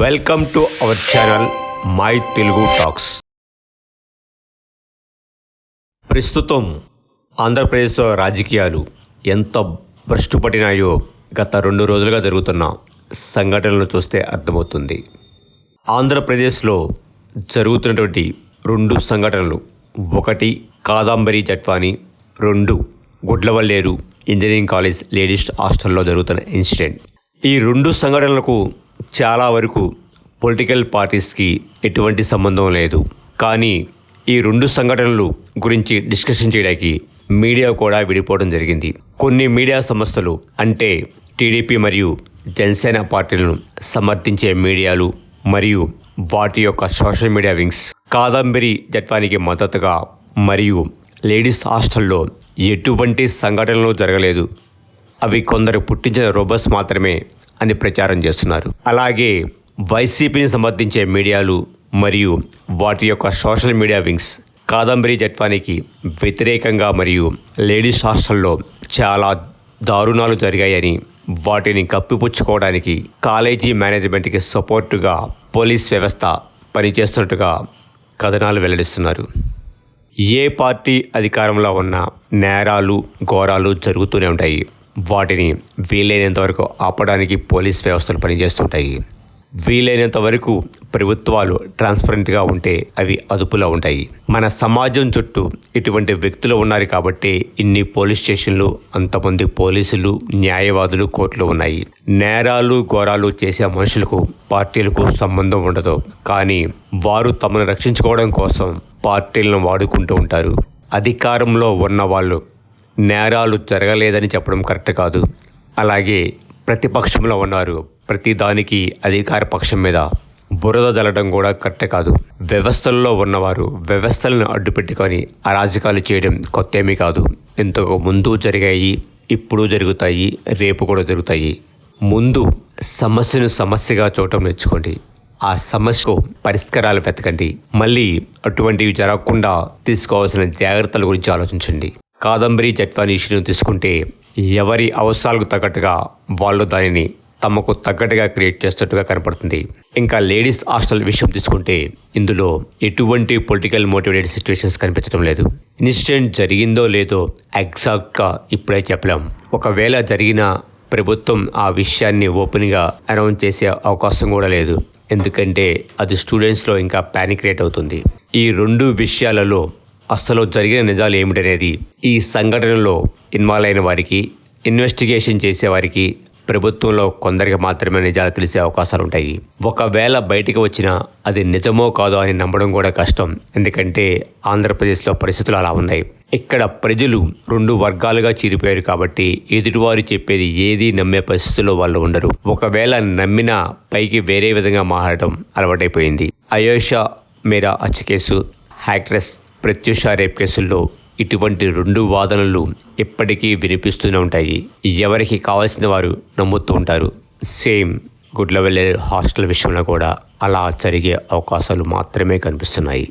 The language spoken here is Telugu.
Welcome to our channel my Telugu talks. ప్రస్తుతం ఆంధ్రప్రదేశ్లో రాజకీయాలు ఎంత భ్రష్టుపట్టినాయో గత 2 రోజులుగా జరుగుతున్న సంఘటనలను చూస్తే అర్థమవుతుంది. ఆంధ్రప్రదేశ్లో జరుగుతున్నటువంటి 2 సంఘటనలు, 1 Kadambari Jethwani, 2 Gudlavalleru engineering college ladies హాస్టల్లో జరుగుతున్న ఇన్సిడెంట్. ఈ 2 సంఘటనలకు చాలా వరకు పొలిటికల్ పార్టీస్కి ఎటువంటి సంబంధం లేదు. కానీ ఈ 2 సంఘటనలు గురించి డిస్కషన్ చేయడానికి మీడియా కూడా విడిపోవడం జరిగింది. కొన్ని మీడియా సంస్థలు, అంటే టీడీపీ మరియు జనసేన పార్టీలను సమర్థించే మీడియాలు మరియు వాటి యొక్క సోషల్ మీడియా వింగ్స్ కాదంబరి జట్వానికి మద్దతుగా మరియు లేడీస్ హాస్టల్లో ఎటువంటి సంఘటనలు జరగలేదు, అవి కొందరు పుట్టించిన రోబోస్ మాత్రమే అని ప్రచారం చేస్తున్నారు. అలాగే వైసీపీని సమర్థించే మీడియాలు మరియు వాటి యొక్క సోషల్ మీడియా వింగ్స్ కాదంబరి జట్వానికి వ్యతిరేకంగా మరియు లేడీస్ హాస్టల్లో చాలా దారుణాలు జరిగాయని, వాటిని కప్పిపుచ్చుకోవడానికి కాలేజీ మేనేజ్మెంట్కి సపోర్టుగా పోలీస్ వ్యవస్థ పనిచేస్తున్నట్టుగా కథనాలు వెల్లడిస్తున్నారు. ఏ పార్టీ అధికారంలో ఉన్న నేరాలు ఘోరాలు జరుగుతూనే ఉంటాయి. వాటిని వీలైనంత వరకు ఆపడానికి పోలీస్ వ్యవస్థలు పనిచేస్తుంటాయి. వీలైనంత వరకు ప్రభుత్వాలు ట్రాన్స్పరెంట్గా ఉంటే అవి అదుపులో ఉంటాయి. మన సమాజం చుట్టూ ఇటువంటి వ్యక్తులు ఉన్నారు కాబట్టి ఇన్ని పోలీస్ స్టేషన్లు, అంతమంది పోలీసులు, న్యాయవాదులు, కోర్టులు ఉన్నాయి. నేరాలు ఘోరాలు చేసే మనుషులకు పార్టీలకు సంబంధం ఉండదు. కానీ వారు తమను రక్షించుకోవడం కోసం పార్టీలను వాడుకుంటూ ఉంటారు. అధికారంలో ఉన్న వాళ్ళు నేరాలు జరగలేదని చెప్పడం కరెక్ట్ కాదు. అలాగే ప్రతిపక్షంలో ఉన్నారు, ప్రతిదానికి అధికార పక్షం మీద బురద జల్లడం కూడా కరెక్ట్ కాదు. వ్యవస్థల్లో ఉన్నవారు వ్యవస్థలను అడ్డుపెట్టుకొని అరాజకాలు చేయడం కొత్త ఏమీ కాదు. ఇంతకు ముందు జరిగాయి, ఇప్పుడు జరుగుతాయి, రేపు కూడా జరుగుతాయి. ముందు సమస్యను సమస్యగా చూడటం నేర్చుకోండి. ఆ సమస్యకు పరిష్కారాలు వెతకండి. మళ్ళీ అటువంటివి జరగకుండా తీసుకోవాల్సిన జాగ్రత్తల గురించి ఆలోచించండి. కాదంబరి జట్వాని ఇష్యూను తీసుకుంటే ఎవరి అవసరాలకు తగ్గట్టుగా వాళ్ళు దానిని తమకు తగ్గట్టుగా క్రియేట్ చేస్తున్నట్టుగా కనపడుతుంది. ఇంకా లేడీస్ హాస్టల్ విషయం తీసుకుంటే ఇందులో ఎటువంటి పొలిటికల్ మోటివేటెడ్ సిచ్యువేషన్స్ కనిపించడం లేదు. ఇన్సిడెంట్ జరిగిందో లేదో ఎగ్జాక్ట్గా ఇప్పుడే చెప్పలేం. ఒకవేళ జరిగిన ప్రభుత్వం ఆ విషయాన్ని ఓపెన్గా అనౌన్స్ చేసే అవకాశం కూడా లేదు. ఎందుకంటే అది స్టూడెంట్స్లో ఇంకా ప్యానిక్ క్రియేట్ అవుతుంది. ఈ 2 విషయాలలో అసలు జరిగిన నిజాలు ఏమిటనేది ఈ సంఘటనలో ఇన్వాల్వ్ అయిన వారికి, ఇన్వెస్టిగేషన్ చేసేవారికి, ప్రభుత్వంలో కొందరికి మాత్రమే నిజాలు తెలిసే అవకాశాలు ఉంటాయి. ఒకవేళ బయటికి వచ్చినా అది నిజమో కాదో అని నమ్మడం కూడా కష్టం. ఎందుకంటే ఆంధ్రప్రదేశ్లో పరిస్థితులు అలా ఉన్నాయి. ఇక్కడ ప్రజలు 2 వర్గాలుగా చీలిపోయారు కాబట్టి ఎదుటివారు చెప్పేది ఏది నమ్మే పరిస్థితుల్లో వాళ్ళు ఉండరు. ఒకవేళ నమ్మినా పైకి వేరే విధంగా మారడం అలవాటైపోయింది. అయోషా మేరా హత్య కేసు, యాక్ట్రెస్ ప్రత్యూష రేప్ కేసుల్లో ఇటువంటి 2 వాదనలు ఎప్పటికీ వినిపిస్తూనే ఉంటాయి. ఎవరికి కావాల్సిన వారు నమ్ముతూ ఉంటారు. సేమ్ గుడ్లవల్లేరు హాస్టల్ విషయంలో కూడా అలా జరిగే అవకాశాలు మాత్రమే కనిపిస్తున్నాయి.